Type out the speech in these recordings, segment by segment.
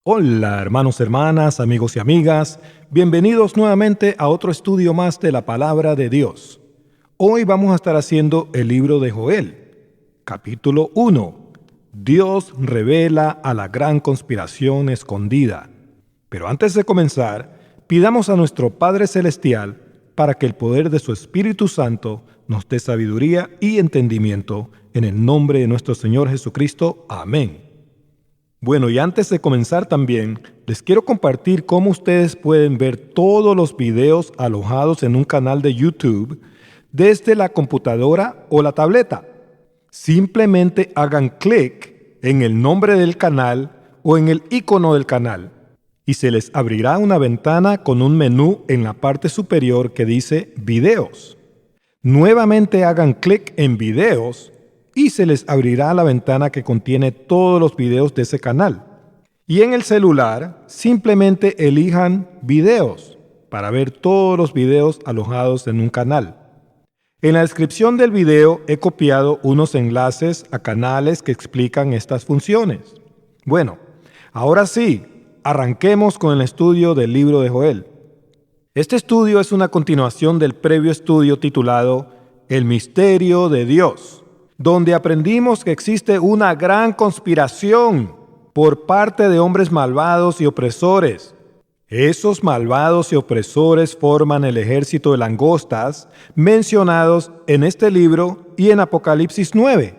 Hola hermanos, hermanas, amigos y amigas, bienvenidos nuevamente a otro estudio más de la palabra de Dios. Hoy vamos a estar haciendo el libro de Joel, capítulo 1. Dios revela a la gran conspiración escondida. Pero antes de comenzar, pidamos a nuestro Padre Celestial para que el poder de su Espíritu Santo nos dé sabiduría y entendimiento en el nombre de nuestro Señor Jesucristo. Amén. Bueno, y antes de comenzar también, les quiero compartir cómo ustedes pueden ver todos los videos alojados en un canal de YouTube desde la computadora o la tableta. Simplemente hagan clic en el nombre del canal o en el icono del canal y se les abrirá una ventana con un menú en la parte superior que dice Videos. Nuevamente hagan clic en Videos y se les abrirá la ventana que contiene todos los videos de ese canal. Y en el celular, simplemente elijan Videos para ver todos los videos alojados en un canal. En la descripción del video he copiado unos enlaces a canales que explican estas funciones. Bueno, ahora sí, arranquemos con el estudio del libro de Joel. Este estudio es una continuación del previo estudio titulado El misterio de Dios, donde aprendimos que existe una gran conspiración por parte de hombres malvados y opresores. Esos malvados y opresores forman el ejército de langostas mencionados en este libro y en Apocalipsis 9.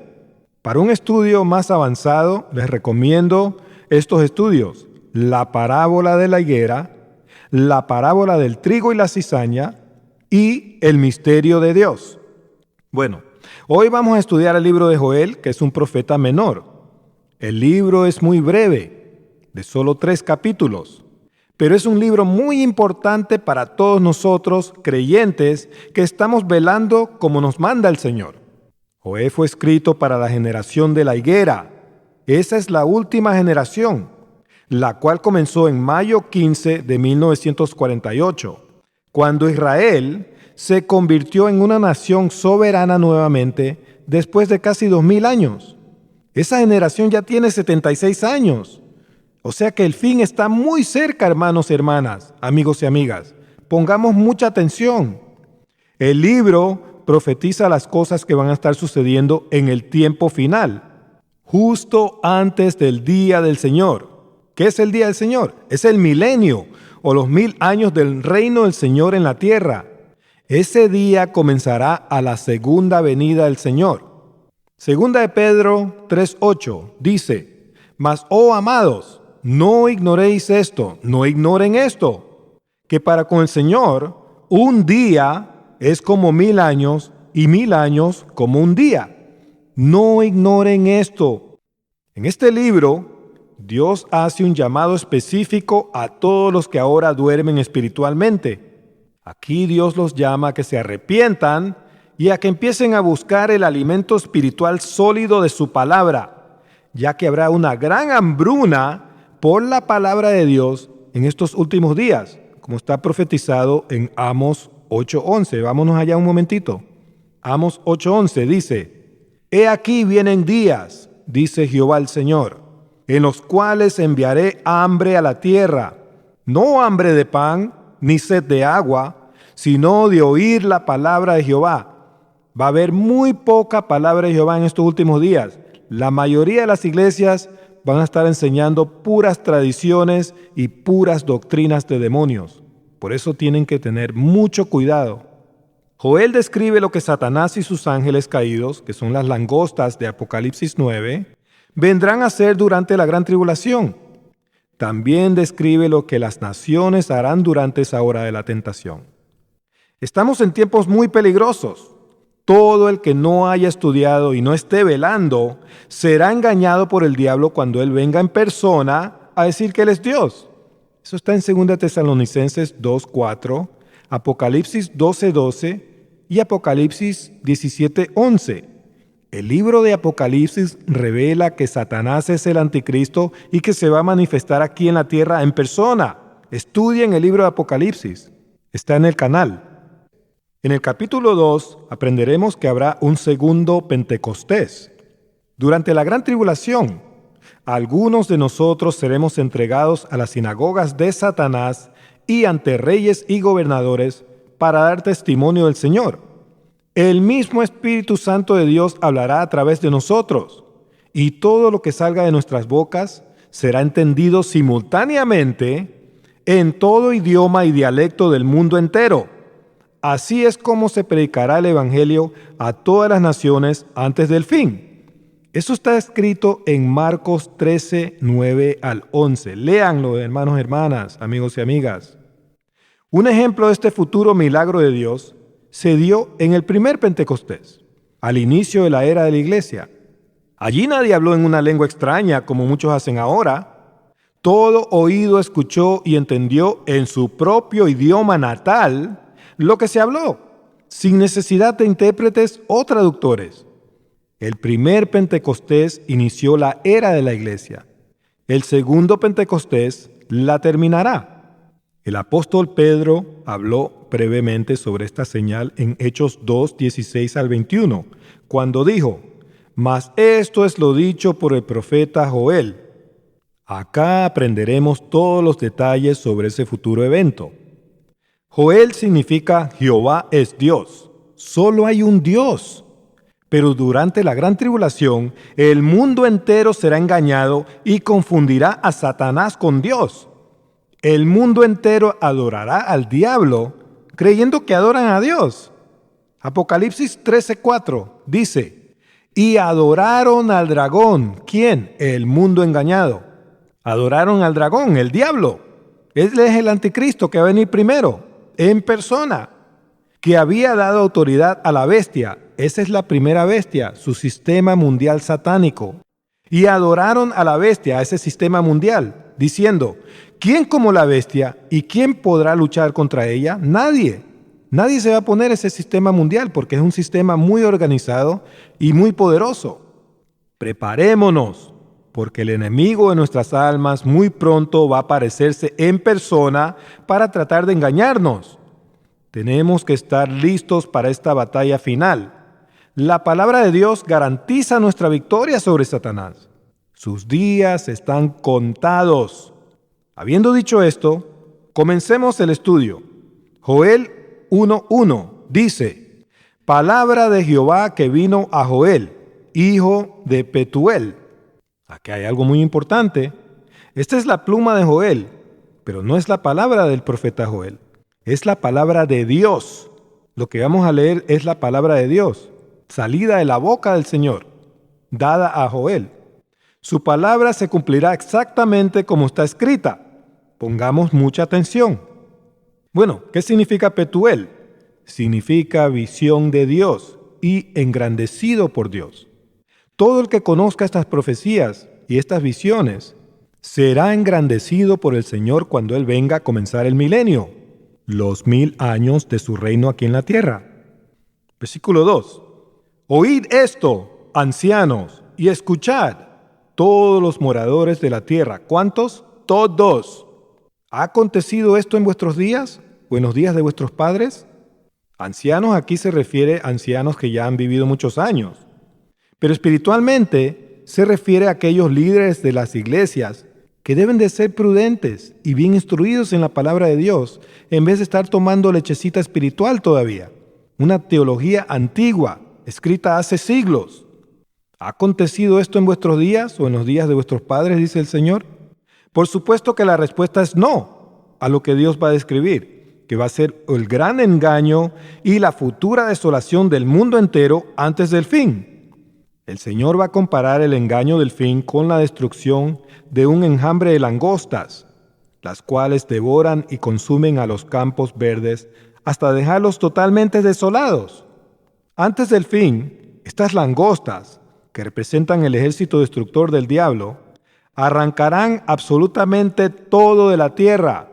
Para un estudio más avanzado, les recomiendo estos estudios: la parábola de la higuera, la parábola del trigo y la cizaña y el misterio de Dios. Bueno, hoy vamos a estudiar el libro de Joel, que es un profeta menor. El libro es muy breve, de solo 3 capítulos, pero es un libro muy importante para todos nosotros, creyentes, que estamos velando como nos manda el Señor. Joel fue escrito para la generación de la higuera. Esa es la última generación, la cual comenzó en mayo 15 de 1948, cuando Israel se convirtió en una nación soberana nuevamente después de casi 2000 años. Esa generación ya tiene 76 años. O sea que el fin está muy cerca, hermanos y hermanas, amigos y amigas. Pongamos mucha atención. El libro profetiza las cosas que van a estar sucediendo en el tiempo final, justo antes del día del Señor. ¿Qué es el día del Señor? Es el milenio o los 1000 años del reino del Señor en la tierra. Ese día comenzará a la segunda venida del Señor. Segunda de Pedro 3:8 dice: Mas, oh amados, no ignoréis esto, no ignoren esto, que para con el Señor un día es como 1000 años y 1000 años como un día. No ignoren esto. En este libro, Dios hace un llamado específico a todos los que ahora duermen espiritualmente. Aquí Dios los llama a que se arrepientan y a que empiecen a buscar el alimento espiritual sólido de su palabra, ya que habrá una gran hambruna por la palabra de Dios en estos últimos días, como está profetizado en Amos 8:11. Vámonos allá un momentito. Amos 8:11 dice: He aquí vienen días, dice Jehová el Señor, en los cuales enviaré hambre a la tierra, no hambre de pan, ni sed de agua, sino de oír la palabra de Jehová. Va a haber muy poca palabra de Jehová en estos últimos días. La mayoría de las iglesias van a estar enseñando puras tradiciones y puras doctrinas de demonios. Por eso tienen que tener mucho cuidado. Joel describe lo que Satanás y sus ángeles caídos, que son las langostas de Apocalipsis 9, vendrán a hacer durante la gran tribulación. También describe lo que las naciones harán durante esa hora de la tentación. Estamos en tiempos muy peligrosos. Todo el que no haya estudiado y no esté velando será engañado por el diablo cuando él venga en persona a decir que él es Dios. Eso está en 2 Tesalonicenses 2:4, Apocalipsis 12:12 y Apocalipsis 17:11. El libro de Apocalipsis revela que Satanás es el anticristo y que se va a manifestar aquí en la tierra en persona. Estudien el libro de Apocalipsis. Está en el canal. En el capítulo 2 aprenderemos que habrá un segundo Pentecostés. Durante la gran tribulación algunos de nosotros seremos entregados a las sinagogas de Satanás y ante reyes y gobernadores para dar testimonio del Señor. El mismo Espíritu Santo de Dios hablará a través de nosotros, y todo lo que salga de nuestras bocas será entendido simultáneamente en todo idioma y dialecto del mundo entero. Así es como se predicará el Evangelio a todas las naciones antes del fin. Eso está escrito en Marcos 13, 9 al 11. Léanlo, hermanos y hermanas, amigos y amigas. Un ejemplo de este futuro milagro de Dios se dio en el primer Pentecostés, al inicio de la era de la iglesia. Allí nadie habló en una lengua extraña como muchos hacen ahora. Todo oído escuchó y entendió en su propio idioma natal lo que se habló, sin necesidad de intérpretes o traductores. El primer Pentecostés inició la era de la iglesia. El segundo Pentecostés la terminará. El apóstol Pedro habló brevemente sobre esta señal en Hechos 2, 16 al 21, cuando dijo: «Mas esto es lo dicho por el profeta Joel». Acá aprenderemos todos los detalles sobre ese futuro evento. Joel significa Jehová es Dios. Solo hay un Dios. Pero durante la gran tribulación, el mundo entero será engañado y confundirá a Satanás con Dios. El mundo entero adorará al diablo, creyendo que adoran a Dios. Apocalipsis 13:4 dice: «Y adoraron al dragón». ¿Quién? El mundo engañado. Adoraron al dragón, el diablo. Él es el anticristo que va a venir primero, en persona, que había dado autoridad a la bestia. Esa es la primera bestia, su sistema mundial satánico. Y adoraron a la bestia, a ese sistema mundial, diciendo: ¿quién como la bestia y quién podrá luchar contra ella? Nadie. Nadie se va a poner ese sistema mundial porque es un sistema muy organizado y muy poderoso. Preparémonos, porque el enemigo de nuestras almas muy pronto va a aparecerse en persona para tratar de engañarnos. Tenemos que estar listos para esta batalla final. La palabra de Dios garantiza nuestra victoria sobre Satanás. Sus días están contados. Habiendo dicho esto, comencemos el estudio. Joel 1:1 dice: «Palabra de Jehová que vino a Joel, hijo de Petuel». Aquí hay algo muy importante. Esta es la pluma de Joel, pero no es la palabra del profeta Joel. Es la palabra de Dios. Lo que vamos a leer es la palabra de Dios, salida de la boca del Señor, dada a Joel. Su palabra se cumplirá exactamente como está escrita. Pongamos mucha atención. Bueno, ¿qué significa Petuel? Significa visión de Dios y engrandecido por Dios. Todo el que conozca estas profecías y estas visiones será engrandecido por el Señor cuando Él venga a comenzar el milenio, los 1000 años de su reino aquí en la tierra. Versículo 2. «Oíd esto, ancianos, y escuchad, todos los moradores de la tierra». ¿Cuántos? Todos. ¿Ha acontecido esto en vuestros días o en los días de vuestros padres? Ancianos aquí se refiere a ancianos que ya han vivido muchos años. Pero espiritualmente se refiere a aquellos líderes de las iglesias que deben de ser prudentes y bien instruidos en la palabra de Dios, en vez de estar tomando lechecita espiritual todavía, una teología antigua, escrita hace siglos. ¿Ha acontecido esto en vuestros días o en los días de vuestros padres?, dice el Señor. Por supuesto que la respuesta es no a lo que Dios va a describir, que va a ser el gran engaño y la futura desolación del mundo entero antes del fin. El Señor va a comparar el engaño del fin con la destrucción de un enjambre de langostas, las cuales devoran y consumen a los campos verdes hasta dejarlos totalmente desolados. Antes del fin, estas langostas, que representan el ejército destructor del diablo, arrancarán absolutamente todo de la tierra.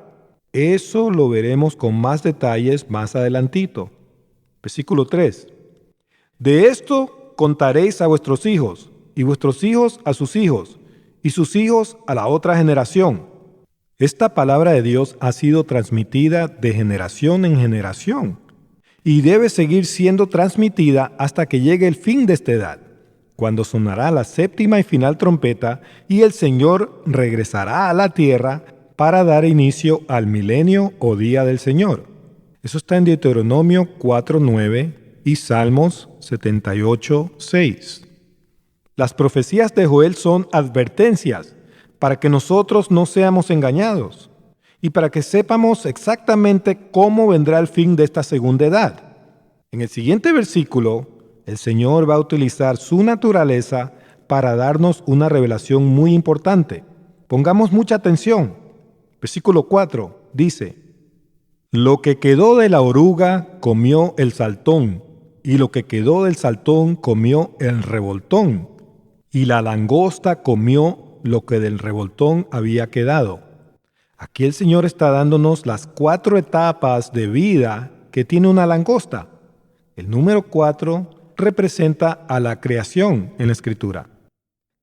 Eso lo veremos con más detalles más adelantito. Versículo 3. «De esto contaréis a vuestros hijos, y vuestros hijos a sus hijos, y sus hijos a la otra generación». Esta palabra de Dios ha sido transmitida de generación en generación y debe seguir siendo transmitida hasta que llegue el fin de esta edad, cuando sonará la séptima y final trompeta y el Señor regresará a la tierra para dar inicio al milenio o día del Señor. Eso está en Deuteronomio 4:9 y Salmos 78:6. Las profecías de Joel son advertencias para que nosotros no seamos engañados y para que sepamos exactamente cómo vendrá el fin de esta segunda edad. En el siguiente versículo, el Señor va a utilizar su naturaleza para darnos una revelación muy importante. Pongamos mucha atención. Versículo 4 dice: Lo que quedó de la oruga comió el saltón, y lo que quedó del saltón comió el revoltón, y la langosta comió lo que del revoltón había quedado. Aquí el Señor está dándonos las 4 etapas de vida que tiene una langosta. El número 4 representa a la creación en la Escritura.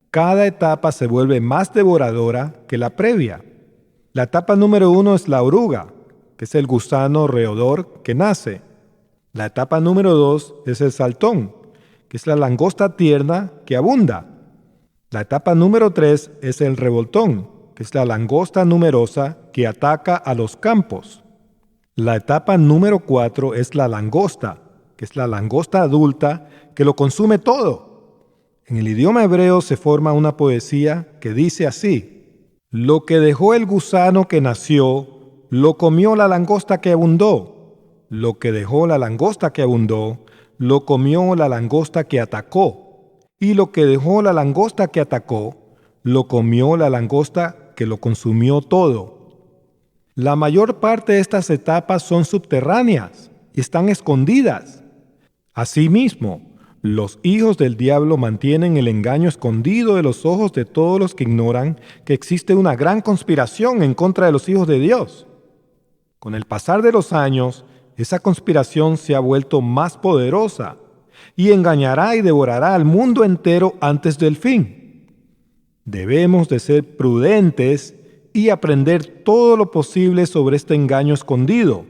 Cada etapa se vuelve más devoradora que la previa. La etapa número 1 es la oruga, que es el gusano roedor que nace. La etapa número 2 es el saltón, que es la langosta tierna que abunda. La etapa número 3 es el revoltón, que es la langosta numerosa que ataca a los campos. La etapa número 4 es la langosta, que es la langosta adulta que lo consume todo. En el idioma hebreo se forma una poesía que dice así: Lo que dejó el gusano que nació, lo comió la langosta que abundó. Lo que dejó la langosta que abundó, lo comió la langosta que atacó. Y lo que dejó la langosta que atacó, lo comió la langosta que lo consumió todo. La mayor parte de estas etapas son subterráneas y están escondidas. Asimismo, los hijos del diablo mantienen el engaño escondido de los ojos de todos los que ignoran que existe una gran conspiración en contra de los hijos de Dios. Con el pasar de los años, esa conspiración se ha vuelto más poderosa y engañará y devorará al mundo entero antes del fin. Debemos de ser prudentes y aprender todo lo posible sobre este engaño escondido.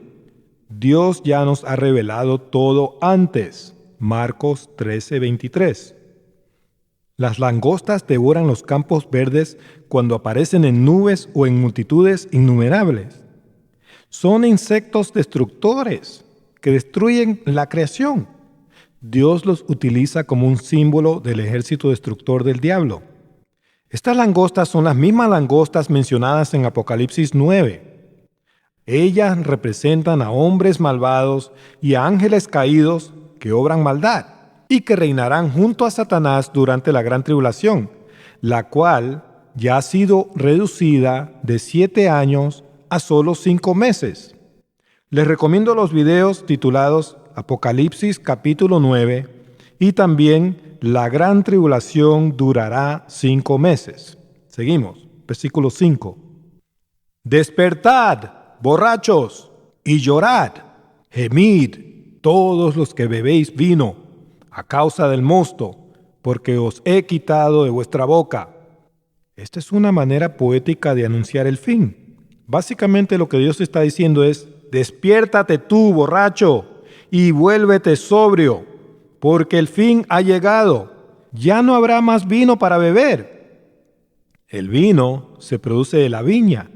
Dios ya nos ha revelado todo antes. Marcos 13:23. Las langostas devoran los campos verdes cuando aparecen en nubes o en multitudes innumerables. Son insectos destructores que destruyen la creación. Dios los utiliza como un símbolo del ejército destructor del diablo. Estas langostas son las mismas langostas mencionadas en Apocalipsis 9. Ellas representan a hombres malvados y a ángeles caídos que obran maldad y que reinarán junto a Satanás durante la gran tribulación, la cual ya ha sido reducida de 7 años a solo 5 meses. Les recomiendo los videos titulados Apocalipsis capítulo 9 y también La gran tribulación durará 5 meses. Seguimos, versículo 5. Despertad, borrachos, y llorad, gemid, todos los que bebéis vino, a causa del mosto, porque os he quitado de vuestra boca. Esta es una manera poética de anunciar el fin. Básicamente lo que Dios está diciendo es: despiértate tú, borracho, y vuélvete sobrio, porque el fin ha llegado. Ya no habrá más vino para beber. El vino se produce de la viña.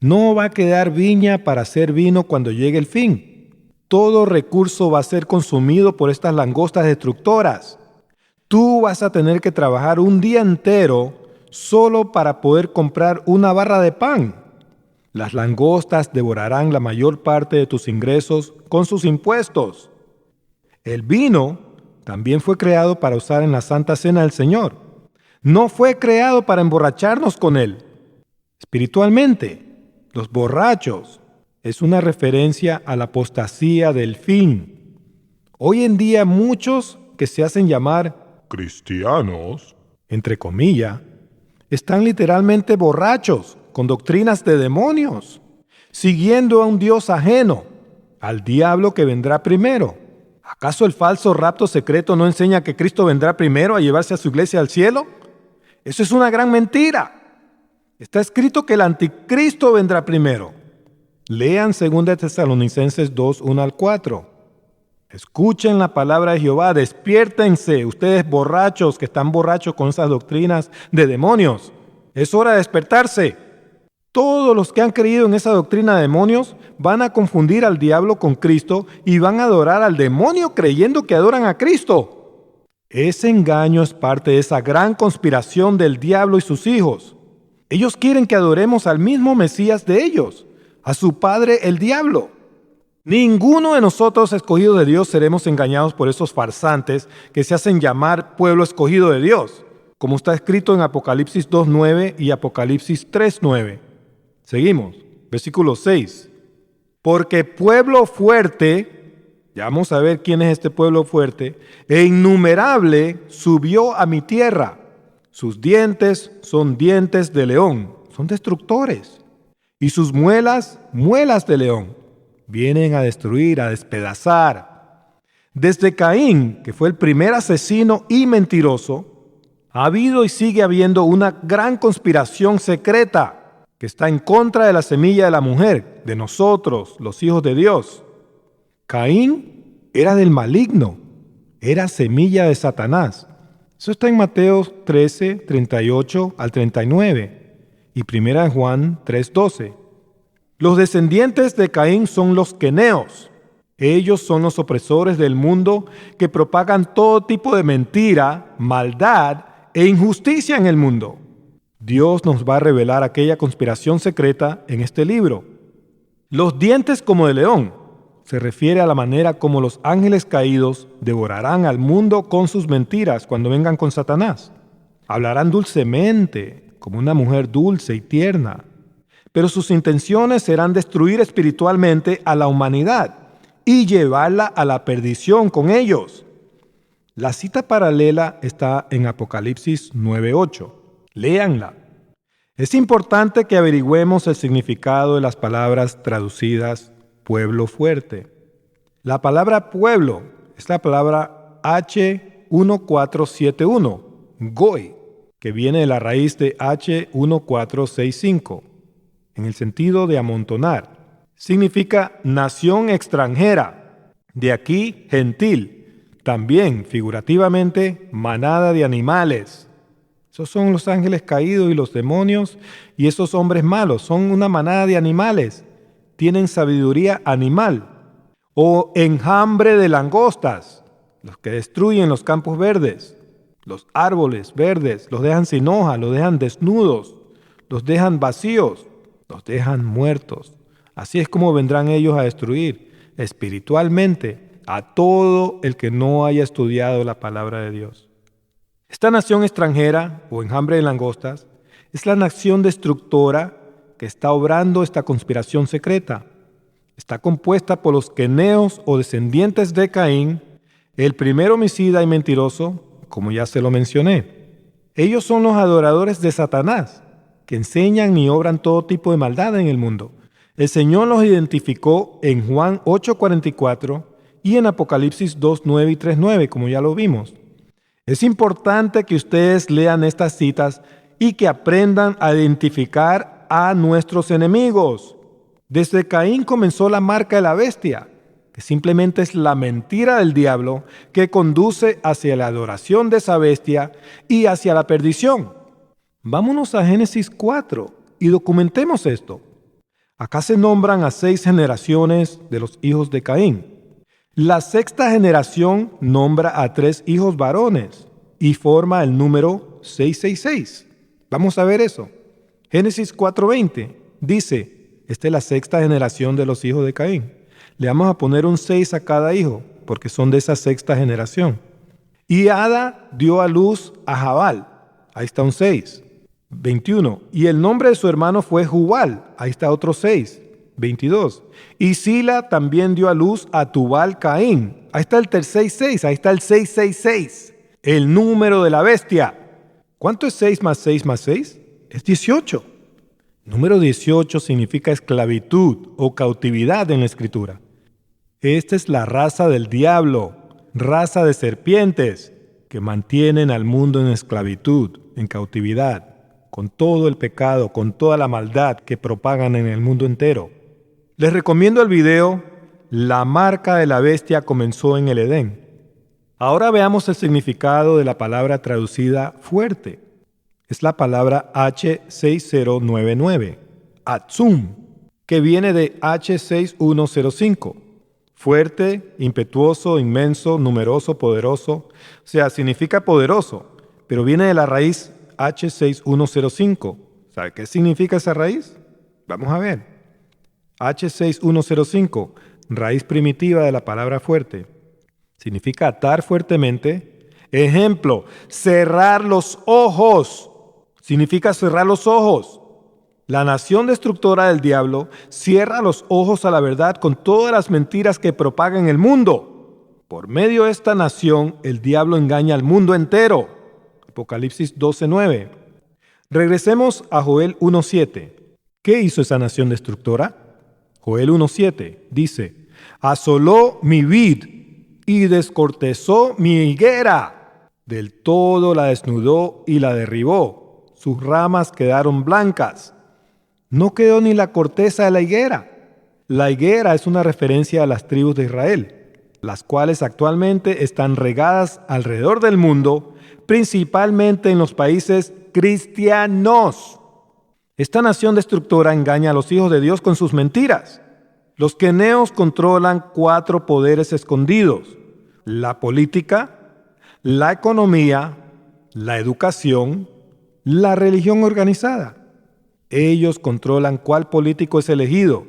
No va a quedar viña para hacer vino cuando llegue el fin. Todo recurso va a ser consumido por estas langostas destructoras. Tú vas a tener que trabajar un día entero solo para poder comprar una barra de pan. Las langostas devorarán la mayor parte de tus ingresos con sus impuestos. El vino también fue creado para usar en la Santa Cena del Señor. No fue creado para emborracharnos con él. Espiritualmente, los borrachos es una referencia a la apostasía del fin. Hoy en día muchos que se hacen llamar cristianos, entre comillas, están literalmente borrachos con doctrinas de demonios, siguiendo a un Dios ajeno, al diablo que vendrá primero. ¿Acaso el falso rapto secreto no enseña que Cristo vendrá primero a llevarse a su iglesia al cielo? Eso es una gran mentira. Está escrito que el anticristo vendrá primero. Lean 2 Tesalonicenses 2, 1 al 4. Escuchen la palabra de Jehová, despiértense, ustedes borrachos que están borrachos con esas doctrinas de demonios. Es hora de despertarse. Todos los que han creído en esa doctrina de demonios van a confundir al diablo con Cristo y van a adorar al demonio creyendo que adoran a Cristo. Ese engaño es parte de esa gran conspiración del diablo y sus hijos. Ellos quieren que adoremos al mismo Mesías de ellos, a su padre el diablo. Ninguno de nosotros escogidos de Dios seremos engañados por esos farsantes que se hacen llamar pueblo escogido de Dios, como está escrito en Apocalipsis 2:9 y Apocalipsis 3:9. Seguimos, versículo 6. Porque pueblo fuerte, ya vamos a ver quién es este pueblo fuerte, e innumerable subió a mi tierra. Sus dientes son dientes de león, son destructores, y sus muelas, muelas de león. Vienen a destruir, a despedazar. Desde Caín, que fue el primer asesino y mentiroso, ha habido y sigue habiendo una gran conspiración secreta que está en contra de la semilla de la mujer, de nosotros, los hijos de Dios. Caín era del maligno, era semilla de Satanás. Eso está en Mateo 13, 38 al 39 y 1 Juan 3:12. Los descendientes de Caín son los queneos. Ellos son los opresores del mundo que propagan todo tipo de mentira, maldad e injusticia en el mundo. Dios nos va a revelar aquella conspiración secreta en este libro. Los dientes como de león se refiere a la manera como los ángeles caídos devorarán al mundo con sus mentiras cuando vengan con Satanás. Hablarán dulcemente, como una mujer dulce y tierna. Pero sus intenciones serán destruir espiritualmente a la humanidad y llevarla a la perdición con ellos. La cita paralela está en Apocalipsis 9:8. Léanla. Es importante que averigüemos el significado de las palabras traducidas pueblo fuerte. La palabra pueblo es la palabra H1471, Goy, que viene de la raíz de H1465. En el sentido de amontonar. Significa nación extranjera, de aquí gentil, también figurativamente manada de animales. Esos son los ángeles caídos y los demonios y esos hombres malos, son una manada de animales, tienen sabiduría animal. O enjambre de langostas, los que destruyen los campos verdes, los árboles verdes, los dejan sin hoja, los dejan desnudos, los dejan vacíos. Los dejan muertos. Así es como vendrán ellos a destruir espiritualmente a todo el que no haya estudiado la palabra de Dios. Esta nación extranjera, o enjambre de langostas, es la nación destructora que está obrando esta conspiración secreta. Está compuesta por los queneos o descendientes de Caín, el primer homicida y mentiroso, como ya se lo mencioné. Ellos son los adoradores de Satanás, que enseñan y obran todo tipo de maldad en el mundo. El Señor los identificó en Juan 8:44 y en Apocalipsis 2:9 y 3:9, como ya lo vimos. Es importante que ustedes lean estas citas y que aprendan a identificar a nuestros enemigos. Desde Caín comenzó la marca de la bestia, que simplemente es la mentira del diablo que conduce hacia la adoración de esa bestia y hacia la perdición. Vámonos a Génesis 4 y documentemos esto. Acá se nombran a 6 generaciones de los hijos de Caín. La sexta generación nombra a 3 hijos varones y forma el número 666. Vamos a ver eso. Génesis 4:20 dice, esta es la sexta generación de los hijos de Caín. Le vamos a poner un 6 a cada hijo porque son de esa sexta generación. Y Ada dio a luz a Jabal. Ahí está un 6. 21. Y el nombre de su hermano fue Jubal. Ahí está otro 6. 22. Y Sila también dio a luz a Tubal Caín. Ahí está el tercer 6. Ahí está el 666. El número de la bestia. ¿Cuánto es 6 más 6 más 6? Es 18. Número 18 significa esclavitud o cautividad en la Escritura. Esta es la raza del diablo, raza de serpientes que mantienen al mundo en esclavitud, en cautividad, con todo el pecado, con toda la maldad que propagan en el mundo entero. Les recomiendo el video la marca de la bestia comenzó en el Edén. Ahora veamos el significado de la palabra traducida fuerte. Es la palabra H6099, Atzum, que viene de H6105. Fuerte, impetuoso, inmenso, numeroso, poderoso. O sea, significa poderoso, pero viene de la raíz H6105. ¿Sabe qué significa esa raíz? Vamos a ver. H6105, raíz primitiva de la palabra fuerte. Significa atar fuertemente. Ejemplo, cerrar los ojos. Significa cerrar los ojos. La nación destructora del diablo cierra los ojos a la verdad con todas las mentiras que propaga en el mundo. Por medio de esta nación, el diablo engaña al mundo entero. Apocalipsis 12:9. Regresemos a Joel 1:7. ¿Qué hizo esa nación destructora? Joel 1:7 dice: asoló mi vid y descortezó mi higuera. Del todo la desnudó y la derribó. Sus ramas quedaron blancas. No quedó ni la corteza de la higuera. La higuera es una referencia a las tribus de Israel, las cuales actualmente están regadas alrededor del mundo, principalmente en los países cristianos. Esta nación destructora engaña a los hijos de Dios con sus mentiras. Los queneos controlan 4 poderes escondidos: la política, la economía, la educación, la religión organizada. Ellos controlan cuál político es elegido.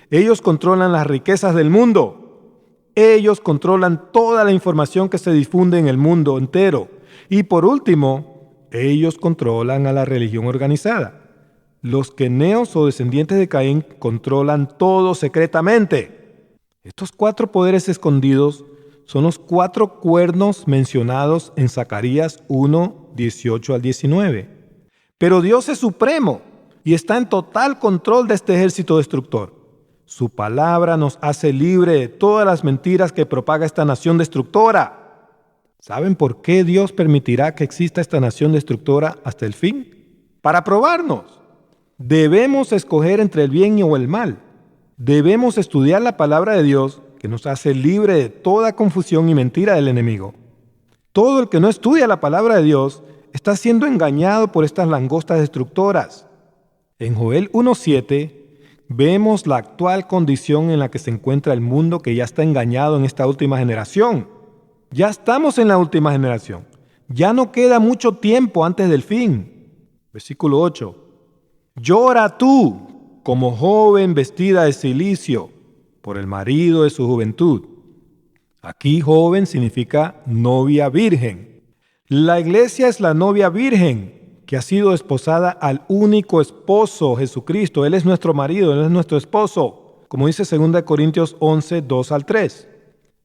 Ellos controlan las riquezas del mundo. Ellos controlan toda la información que se difunde en el mundo entero. Y por último, ellos controlan a la religión organizada. Los queneos o descendientes de Caín controlan todo secretamente. Estos 4 poderes escondidos son los 4 cuernos mencionados en Zacarías 1, 18 al 19. Pero Dios es supremo y está en total control de este ejército destructor. Su palabra nos hace libre de todas las mentiras que propaga esta nación destructora. ¿Saben por qué Dios permitirá que exista esta nación destructora hasta el fin? Para probarnos. Debemos escoger entre el bien o el mal. Debemos estudiar la palabra de Dios, que nos hace libre de toda confusión y mentira del enemigo. Todo el que no estudia la palabra de Dios está siendo engañado por estas langostas destructoras. En Joel 1:7 vemos la actual condición en la que se encuentra el mundo, que ya está engañado en esta última generación. Ya estamos en la última generación. Ya no queda mucho tiempo antes del fin. Versículo 8. Llora tú, como joven vestida de cilicio, por el marido de su juventud. Aquí joven significa novia virgen. La iglesia es la novia virgen que ha sido desposada al único esposo, Jesucristo. Él es nuestro marido, Él es nuestro esposo. Como dice 2 Corintios 11, 2 al 3.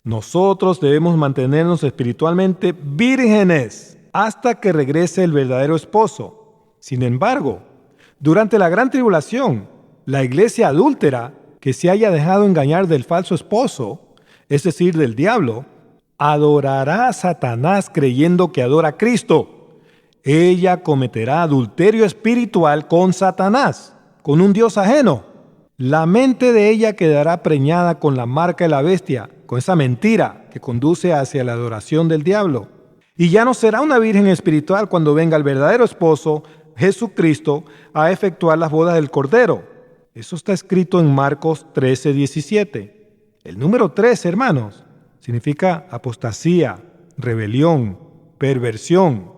Nosotros debemos mantenernos espiritualmente vírgenes hasta que regrese el verdadero esposo. Sin embargo, durante la gran tribulación, la iglesia adúltera que se haya dejado engañar del falso esposo, es decir, del diablo, adorará a Satanás creyendo que adora a Cristo. Ella cometerá adulterio espiritual con Satanás, con un Dios ajeno. La mente de ella quedará preñada con la marca de la bestia, con esa mentira que conduce hacia la adoración del diablo. Y ya no será una virgen espiritual cuando venga el verdadero esposo, Jesucristo, a efectuar las bodas del Cordero. Eso está escrito en Marcos 13:17. El número 13, hermanos, significa apostasía, rebelión, perversión.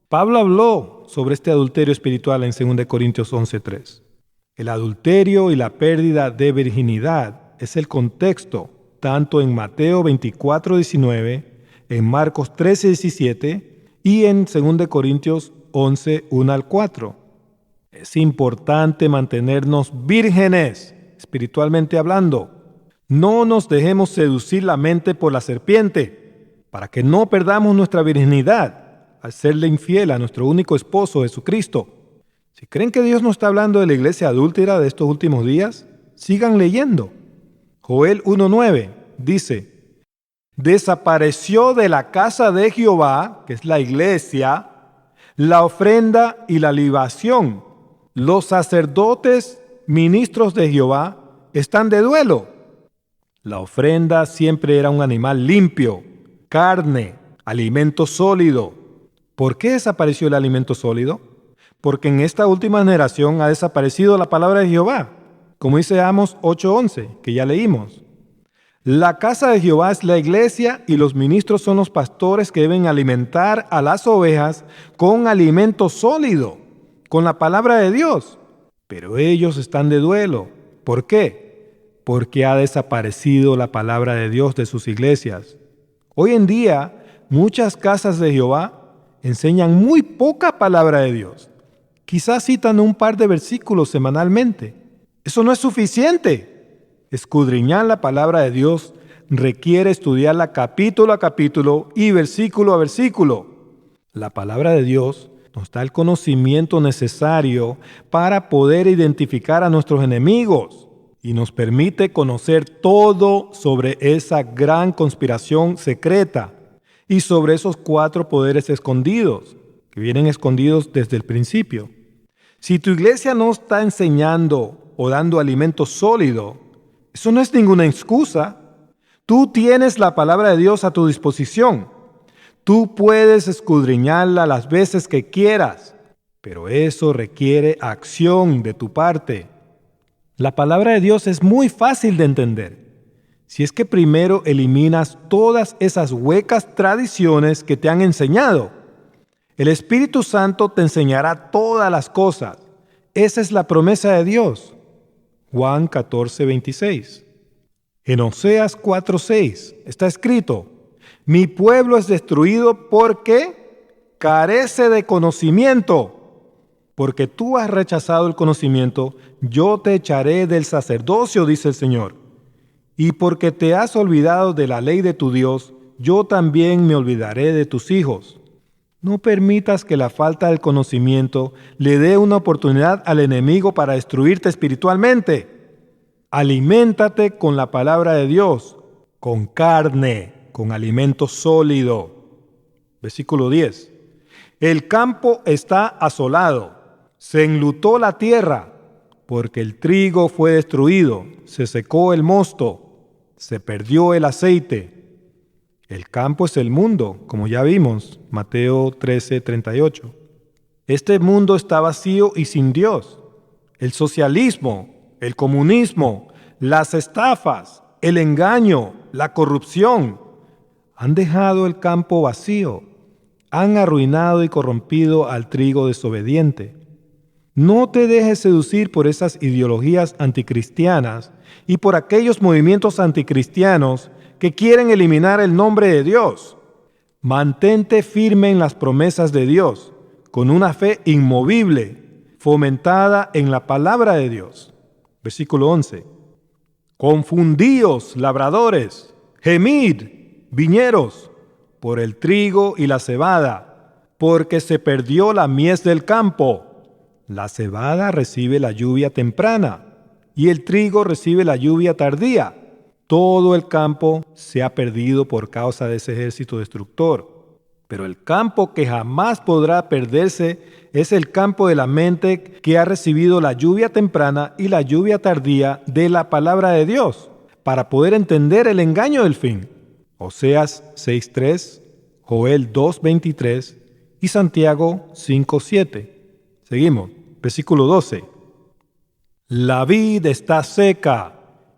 Pablo habló sobre este adulterio espiritual en 2 Corintios 11:3. El adulterio y la pérdida de virginidad es el contexto tanto en Mateo 24:19, en Marcos 13:17 y en 2 Corintios 11:1 al 4. Es importante mantenernos vírgenes, espiritualmente hablando. No nos dejemos seducir la mente por la serpiente, para que no perdamos nuestra virginidad al serle infiel a nuestro único esposo, Jesucristo. Si creen que Dios no está hablando de la iglesia adúltera de estos últimos días, sigan leyendo. Joel 1:9 dice: desapareció de la casa de Jehová, que es la iglesia, la ofrenda y la libación. Los sacerdotes, ministros de Jehová, están de duelo. La ofrenda siempre era un animal limpio, carne, alimento sólido. ¿Por qué desapareció el alimento sólido? Porque en esta última generación ha desaparecido la palabra de Jehová, como dice Amos 8:11, que ya leímos. La casa de Jehová es la iglesia y los ministros son los pastores que deben alimentar a las ovejas con alimento sólido, con la palabra de Dios. Pero ellos están de duelo. ¿Por qué? Porque ha desaparecido la palabra de Dios de sus iglesias. Hoy en día, muchas casas de Jehová enseñan muy poca palabra de Dios. Quizás citan un par de versículos semanalmente. Eso no es suficiente. Escudriñar la palabra de Dios requiere estudiarla capítulo a capítulo y versículo a versículo. La palabra de Dios nos da el conocimiento necesario para poder identificar a nuestros enemigos y nos permite conocer todo sobre esa gran conspiración secreta y sobre esos 4 poderes escondidos, que vienen escondidos desde el principio. Si tu iglesia no está enseñando o dando alimento sólido, eso no es ninguna excusa. Tú tienes la palabra de Dios a tu disposición. Tú puedes escudriñarla las veces que quieras, pero eso requiere acción de tu parte. La palabra de Dios es muy fácil de entender. Si es que primero eliminas todas esas huecas tradiciones que te han enseñado, el Espíritu Santo te enseñará todas las cosas. Esa es la promesa de Dios. Juan 14:26. En Oseas 4:6 está escrito: mi pueblo es destruido porque carece de conocimiento. Porque tú has rechazado el conocimiento, yo te echaré del sacerdocio, dice el Señor. Y porque te has olvidado de la ley de tu Dios, yo también me olvidaré de tus hijos. No permitas que la falta del conocimiento le dé una oportunidad al enemigo para destruirte espiritualmente. Aliméntate con la palabra de Dios, con carne, con alimento sólido. Versículo 10. El campo está asolado, se enlutó la tierra, porque el trigo fue destruido, se secó el mosto, se perdió el aceite. El campo es el mundo, como ya vimos, Mateo 13:38. Este mundo está vacío y sin Dios. El socialismo, el comunismo, las estafas, el engaño, la corrupción han dejado el campo vacío, han arruinado y corrompido al trigo desobediente. No te dejes seducir por esas ideologías anticristianas y por aquellos movimientos anticristianos que quieren eliminar el nombre de Dios. Mantente firme en las promesas de Dios, con una fe inmovible, fomentada en la palabra de Dios. Versículo 11. Confundíos, labradores, gemid, viñeros, por el trigo y la cebada, porque se perdió la mies del campo. La cebada recibe la lluvia temprana y el trigo recibe la lluvia tardía. Todo el campo se ha perdido por causa de ese ejército destructor. Pero el campo que jamás podrá perderse es el campo de la mente que ha recibido la lluvia temprana y la lluvia tardía de la palabra de Dios, para poder entender el engaño del fin. Oseas 6:3, Joel 2:23 y Santiago 5:7. Seguimos, versículo 12. La vid está seca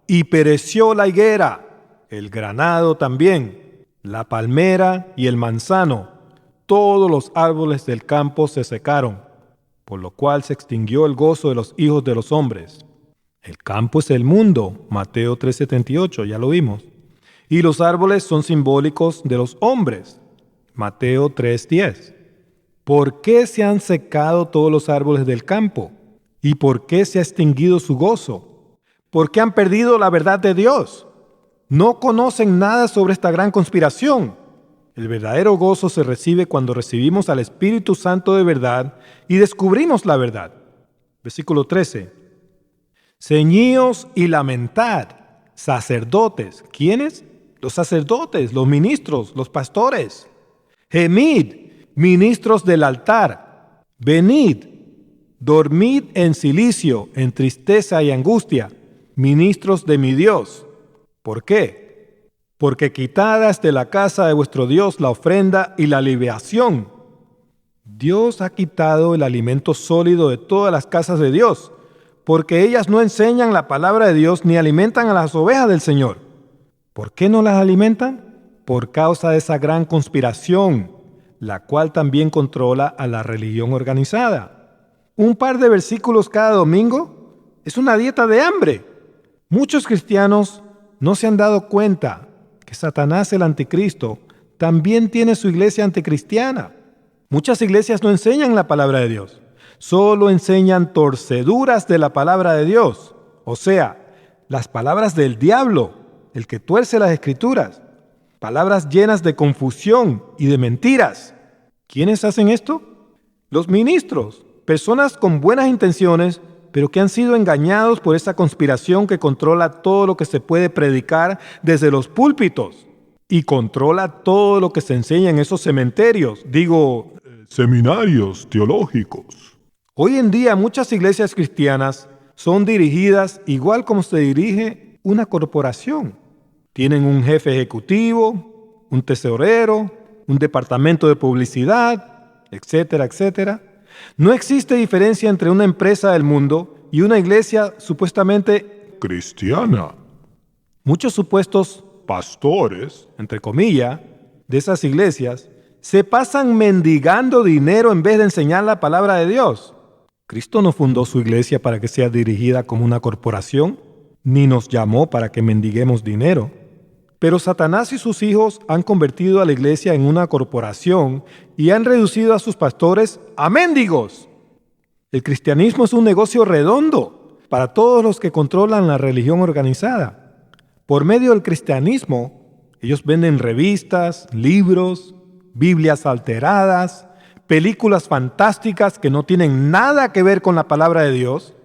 y pereció la higuera, el granado también, la palmera y el manzano. Todos los árboles del campo se secaron, por lo cual se extinguió el gozo de los hijos de los hombres. El campo es el mundo, Mateo 3:78, ya lo vimos. Y los árboles son simbólicos de los hombres, Mateo 3:10. ¿Por qué se han secado todos los árboles del campo? ¿Y por qué se ha extinguido su gozo? ¿Por qué han perdido la verdad de Dios? No conocen nada sobre esta gran conspiración. El verdadero gozo se recibe cuando recibimos al Espíritu Santo de verdad y descubrimos la verdad. Versículo 13. Ceñíos y lamentad, sacerdotes. ¿Quiénes? Los sacerdotes, los ministros, los pastores. Gemid, ministros del altar. Venid, dormid en cilicio, en tristeza y angustia, ministros de mi Dios. ¿Por qué? Porque quitadas de la casa de vuestro Dios la ofrenda y la libación. Dios ha quitado el alimento sólido de todas las casas de Dios, porque ellas no enseñan la palabra de Dios ni alimentan a las ovejas del Señor. ¿Por qué no las alimentan? Por causa de esa gran conspiración, la cual también controla a la religión organizada. Un par de versículos cada domingo es una dieta de hambre. Muchos cristianos no se han dado cuenta que Satanás, el anticristo, también tiene su iglesia anticristiana. Muchas iglesias no enseñan la palabra de Dios, solo enseñan torceduras de la palabra de Dios, o sea, las palabras del diablo, el que tuerce las escrituras, palabras llenas de confusión y de mentiras. ¿Quiénes hacen esto? Los ministros, personas con buenas intenciones, pero que han sido engañados por esa conspiración que controla todo lo que se puede predicar desde los púlpitos y controla todo lo que se enseña en esos cementerios, seminarios teológicos. Hoy en día muchas iglesias cristianas son dirigidas igual como se dirige una corporación. Tienen un jefe ejecutivo, un tesorero, un departamento de publicidad, etcétera, etcétera. No existe diferencia entre una empresa del mundo y una iglesia supuestamente cristiana. Muchos supuestos pastores, entre comillas, de esas iglesias, se pasan mendigando dinero en vez de enseñar la palabra de Dios. Cristo no fundó su iglesia para que sea dirigida como una corporación, ni nos llamó para que mendiguemos dinero. Pero Satanás y sus hijos han convertido a la iglesia en una corporación y han reducido a sus pastores a mendigos. El cristianismo es un negocio redondo para todos los que controlan la religión organizada. Por medio del cristianismo, ellos venden revistas, libros, Biblias alteradas, películas fantásticas que no tienen nada que ver con la palabra de Dios,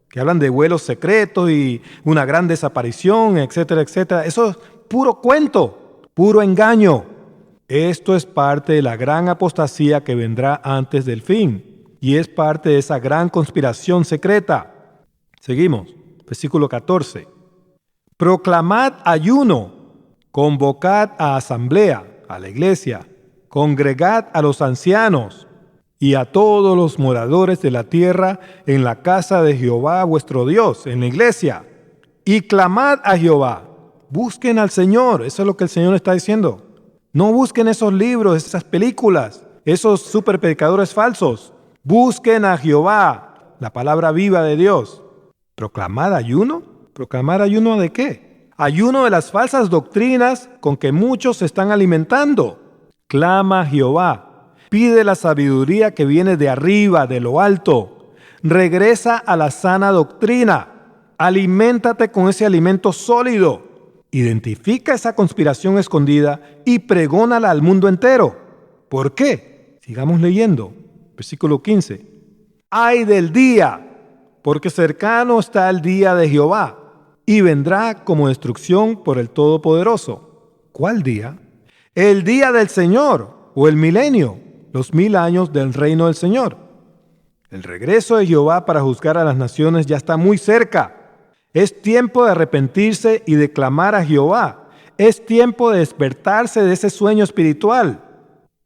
que hablan de vuelos secretos y una gran desaparición, etcétera, etcétera. Eso es puro cuento, puro engaño. Esto es parte de la gran apostasía que vendrá antes del fin y es parte de esa gran conspiración secreta. Seguimos, versículo 14. Proclamad ayuno, convocad a asamblea, a la iglesia, congregad a los ancianos y a todos los moradores de la tierra en la casa de Jehová vuestro Dios, en la iglesia, y clamad a Jehová. Busquen al Señor, eso es lo que el Señor está diciendo. No busquen esos libros, esas películas, esos superpredicadores falsos. Busquen a Jehová, la palabra viva de Dios. ¿Proclamad ayuno? ¿Proclamar ayuno de qué? Ayuno de las falsas doctrinas con que muchos se están alimentando. Clama a Jehová, pide la sabiduría que viene de arriba, de lo alto. Regresa a la sana doctrina. Aliméntate con ese alimento sólido. Identifica esa conspiración escondida y pregónala al mundo entero. ¿Por qué? Sigamos leyendo. Versículo 15. ¡Ay del día! Porque cercano está el día de Jehová, y vendrá como destrucción por el Todopoderoso. ¿Cuál día? El día del Señor, o el milenio, los 1000 años del reino del Señor. El regreso de Jehová para juzgar a las naciones ya está muy cerca. Es tiempo de arrepentirse y de clamar a Jehová. Es tiempo de despertarse de ese sueño espiritual.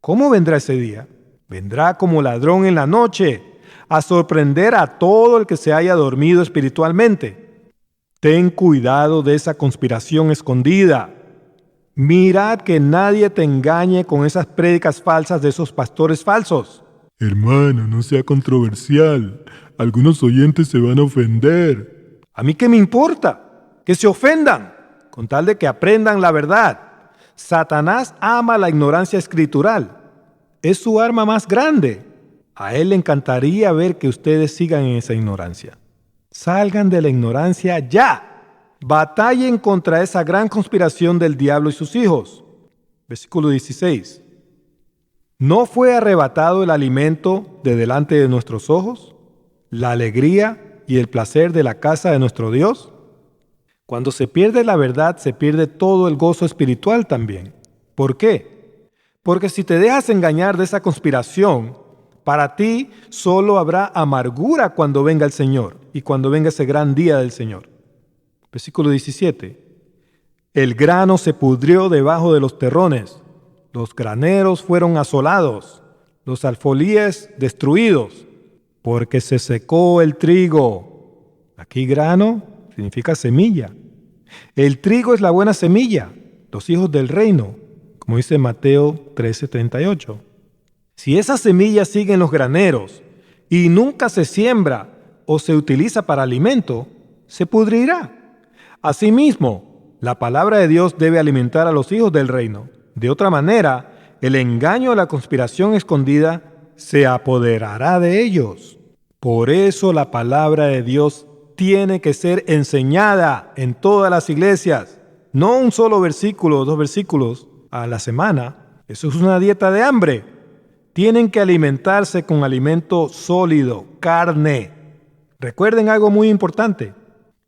¿Cómo vendrá ese día? Vendrá como ladrón en la noche, a sorprender a todo el que se haya dormido espiritualmente. Ten cuidado de esa conspiración escondida. Mirad que nadie te engañe con esas prédicas falsas de esos pastores falsos. Hermano, no sea controversial. Algunos oyentes se van a ofender. ¿A mí qué me importa? Que se ofendan, con tal de que aprendan la verdad. Satanás ama la ignorancia escritural. Es su arma más grande. A él le encantaría ver que ustedes sigan en esa ignorancia. Salgan de la ignorancia ya. Batallen contra esa gran conspiración del diablo y sus hijos. Versículo 16. ¿No fue arrebatado el alimento de delante de nuestros ojos? ¿La alegría y el placer de la casa de nuestro Dios? Cuando se pierde la verdad, se pierde todo el gozo espiritual también. ¿Por qué? Porque si te dejas engañar de esa conspiración, para ti solo habrá amargura cuando venga el Señor y cuando venga ese gran día del Señor. Versículo 17. El grano se pudrió debajo de los terrones, los graneros fueron asolados, los alfolíes destruidos, porque se secó el trigo. Aquí grano significa semilla. El trigo es la buena semilla, los hijos del reino, como dice Mateo 13:38. Si esa semilla sigue en los graneros y nunca se siembra o se utiliza para alimento, se pudrirá. Asimismo, la palabra de Dios debe alimentar a los hijos del reino. De otra manera, el engaño de la conspiración escondida se apoderará de ellos. Por eso la palabra de Dios tiene que ser enseñada en todas las iglesias. No un solo versículo o 2 versículos a la semana. Eso es una dieta de hambre. Tienen que alimentarse con alimento sólido, carne. Recuerden algo muy importante.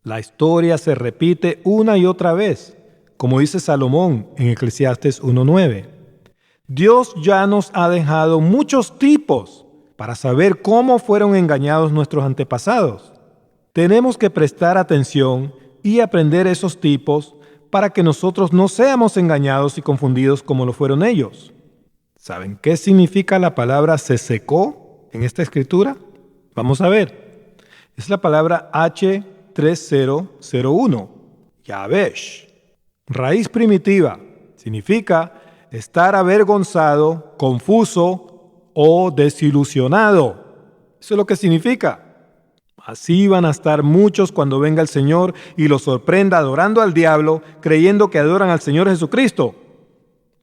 La historia se repite una y otra vez, como dice Salomón en Eclesiastes 1:9. Dios ya nos ha dejado muchos tipos para saber cómo fueron engañados nuestros antepasados. Tenemos que prestar atención y aprender esos tipos para que nosotros no seamos engañados y confundidos como lo fueron ellos. ¿Saben qué significa la palabra se secó en esta escritura? Vamos a ver. Es la palabra H3001, Yabesh. Raíz primitiva. Significa estar avergonzado, confuso o desilusionado. Eso es lo que significa. Así van a estar muchos cuando venga el Señor y los sorprenda adorando al diablo, creyendo que adoran al Señor Jesucristo.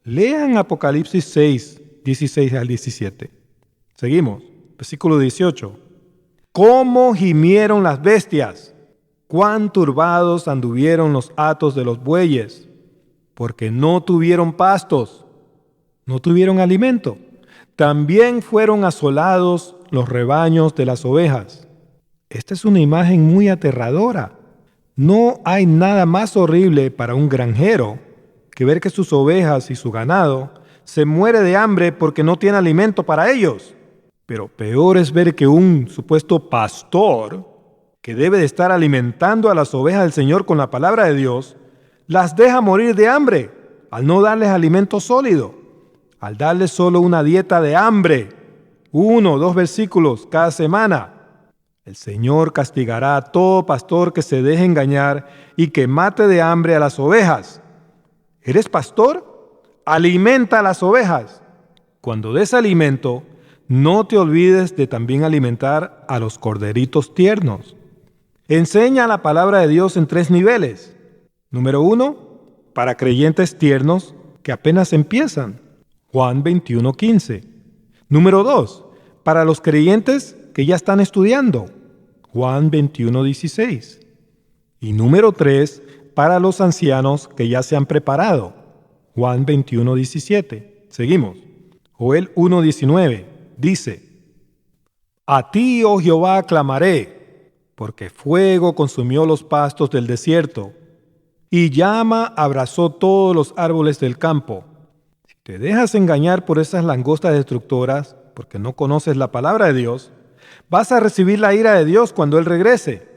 Lean Apocalipsis 6, 16 al 17. Seguimos, versículo 18. ¿Cómo gimieron las bestias? ¿Cuán turbados anduvieron los hatos de los bueyes? Porque no tuvieron pastos, no tuvieron alimento. También fueron asolados los rebaños de las ovejas. Esta es una imagen muy aterradora. No hay nada más horrible para un granjero que ver que sus ovejas y su ganado se muere de hambre porque no tiene alimento para ellos. Pero peor es ver que un supuesto pastor, que debe de estar alimentando a las ovejas del Señor con la palabra de Dios, las deja morir de hambre al no darles alimento sólido, al darles solo una dieta de hambre, 1 o 2 versículos cada semana. El Señor castigará a todo pastor que se deje engañar y que mate de hambre a las ovejas. ¿Eres pastor? Alimenta a las ovejas. Cuando des alimento, no te olvides de también alimentar a los corderitos tiernos. Enseña la palabra de Dios en 3 niveles. Número 1, para creyentes tiernos que apenas empiezan. Juan 21:15. Número 2, para los creyentes que ya están estudiando. Juan 21:16. Y número 3, para los ancianos que ya se han preparado. Juan 21:17. Seguimos. Joel 1:19 dice: A ti, oh Jehová, clamaré, porque fuego consumió los pastos del desierto, y llama abrazó todos los árboles del campo. Si te dejas engañar por esas langostas destructoras, porque no conoces la palabra de Dios, vas a recibir la ira de Dios cuando Él regrese.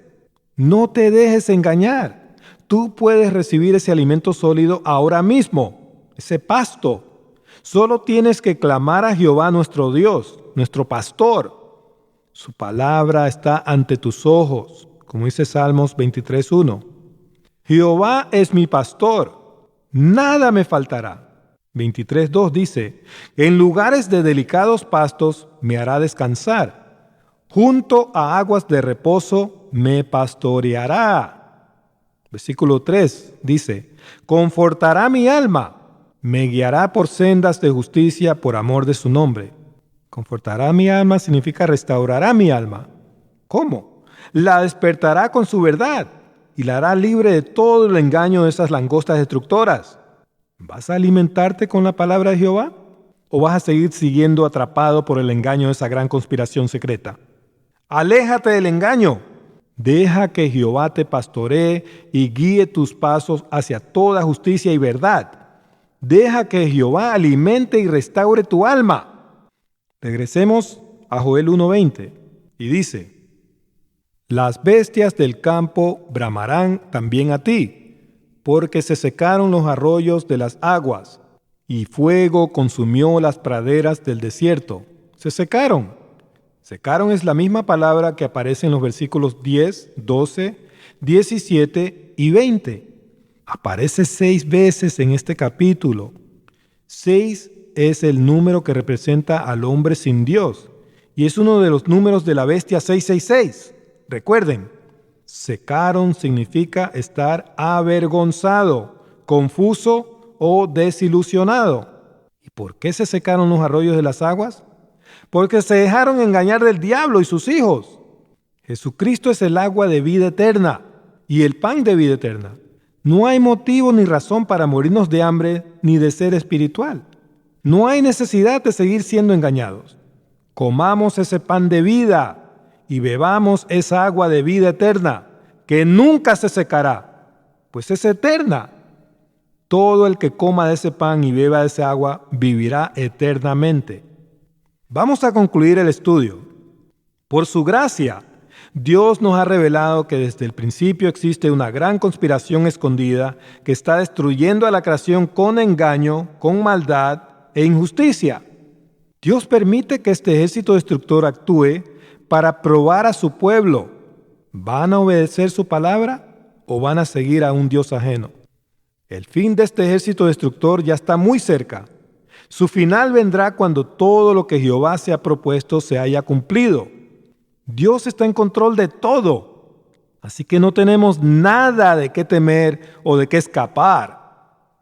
No te dejes engañar. Tú puedes recibir ese alimento sólido ahora mismo, ese pasto. Solo tienes que clamar a Jehová nuestro Dios, nuestro pastor. Su palabra está ante tus ojos, como dice Salmos 23:1. Jehová es mi pastor, nada me faltará. 23:2 dice: En lugares de delicados pastos me hará descansar, junto a aguas de reposo me pastoreará. Versículo 3 dice: Confortará mi alma, me guiará por sendas de justicia por amor de su nombre. Confortará mi alma significa restaurará mi alma. ¿Cómo? La despertará con su verdad y la hará libre de todo el engaño de esas langostas destructoras. ¿Vas a alimentarte con la palabra de Jehová? ¿O vas a seguir siguiendo atrapado por el engaño de esa gran conspiración secreta? Aléjate del engaño. Deja que Jehová te pastoree y guíe tus pasos hacia toda justicia y verdad. Deja que Jehová alimente y restaure tu alma. Regresemos a Joel 1:20 y dice: Las bestias del campo bramarán también a ti, porque se secaron los arroyos de las aguas, y fuego consumió las praderas del desierto. Se secaron. Secaron es la misma palabra que aparece en los versículos 10, 12, 17 y 20. Aparece 6 veces en este capítulo. 6 es el número que representa al hombre sin Dios, y es uno de los números de la bestia 666. Recuerden, secaron significa estar avergonzado, confuso o desilusionado. ¿Y por qué se secaron los arroyos de las aguas? Porque se dejaron engañar del diablo y sus hijos. Jesucristo es el agua de vida eterna y el pan de vida eterna. No hay motivo ni razón para morirnos de hambre ni de sed espiritual. No hay necesidad de seguir siendo engañados. Comamos ese pan de vida y bebamos esa agua de vida eterna, que nunca se secará, pues es eterna. Todo el que coma de ese pan y beba de esa agua vivirá eternamente. Vamos a concluir el estudio. Por su gracia, Dios nos ha revelado que desde el principio existe una gran conspiración escondida que está destruyendo a la creación con engaño, con maldad e injusticia. Dios permite que este ejército destructor actúe para probar a su pueblo. ¿Van a obedecer su palabra o van a seguir a un Dios ajeno? El fin de este ejército destructor ya está muy cerca. Su final vendrá cuando todo lo que Jehová se ha propuesto se haya cumplido. Dios está en control de todo, así que no tenemos nada de qué temer o de qué escapar.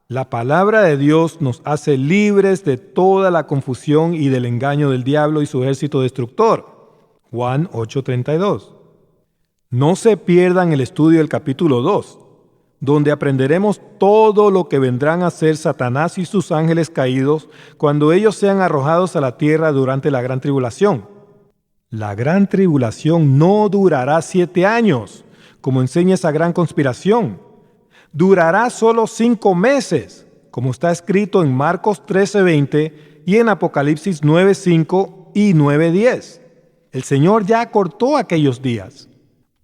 La palabra de Dios nos hace libres de toda la confusión y del engaño del diablo y su ejército destructor. Juan 8:32. No se pierdan el estudio del capítulo 2, donde aprenderemos todo lo que vendrán a hacer Satanás y sus ángeles caídos cuando ellos sean arrojados a la tierra durante la gran tribulación. La gran tribulación no durará 7 años, como enseña esa gran conspiración. Durará solo 5 meses, como está escrito en Marcos 13:20 y en Apocalipsis 9:5 y 9:10. El Señor ya acortó aquellos días.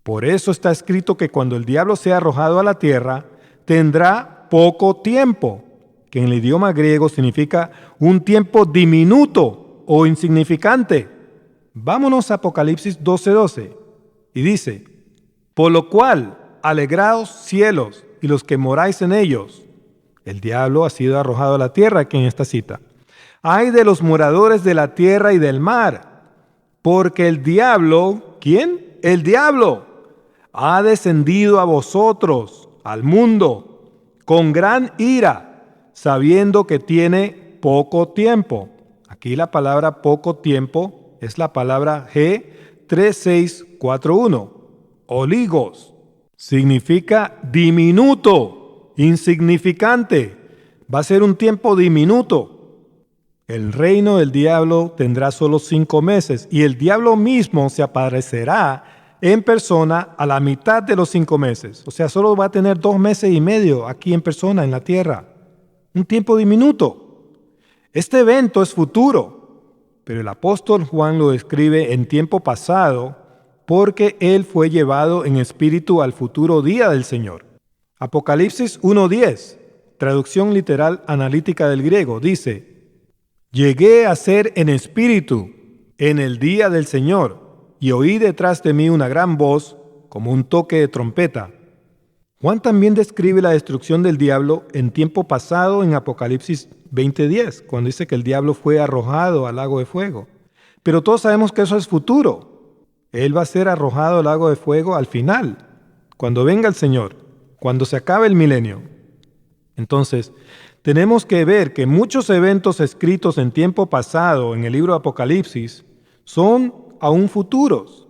Por eso está escrito que cuando el diablo sea arrojado a la tierra, tendrá poco tiempo, que en el idioma griego significa un tiempo diminuto o insignificante. Vámonos a Apocalipsis 12:12, y dice: por lo cual, alegraos cielos y los que moráis en ellos. El diablo ha sido arrojado a la tierra aquí en esta cita. Ay de los moradores de la tierra y del mar, porque el diablo, ¿quién? El diablo ha descendido a vosotros, al mundo, con gran ira, sabiendo que tiene poco tiempo. Aquí la palabra poco tiempo es la palabra G3641, oligos. Significa diminuto, insignificante. Va a ser un tiempo diminuto. El reino del diablo tendrá solo 5 meses y el diablo mismo se aparecerá en persona a la mitad de los 5 meses. O sea, solo va a tener 2 meses y medio aquí en persona en la tierra. Un tiempo diminuto. Este evento es futuro, pero el apóstol Juan lo describe en tiempo pasado porque él fue llevado en espíritu al futuro día del Señor. Apocalipsis 1:10, traducción literal analítica del griego, dice: llegué a ser en espíritu en el día del Señor, y oí detrás de mí una gran voz, como un toque de trompeta. Juan también describe la destrucción del diablo en tiempo pasado en Apocalipsis 20:10, cuando dice que el diablo fue arrojado al lago de fuego. Pero todos sabemos que eso es futuro. Él va a ser arrojado al lago de fuego al final, cuando venga el Señor, cuando se acabe el milenio. Entonces, tenemos que ver que muchos eventos escritos en tiempo pasado en el libro de Apocalipsis son aún futuros.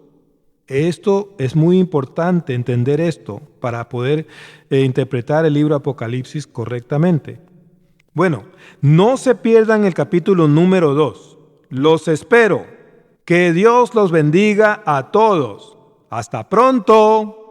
Esto es muy importante entender esto para poder interpretar el libro de Apocalipsis correctamente. Bueno, no se pierdan el capítulo número 2. Los espero. Que Dios los bendiga a todos. ¡Hasta pronto!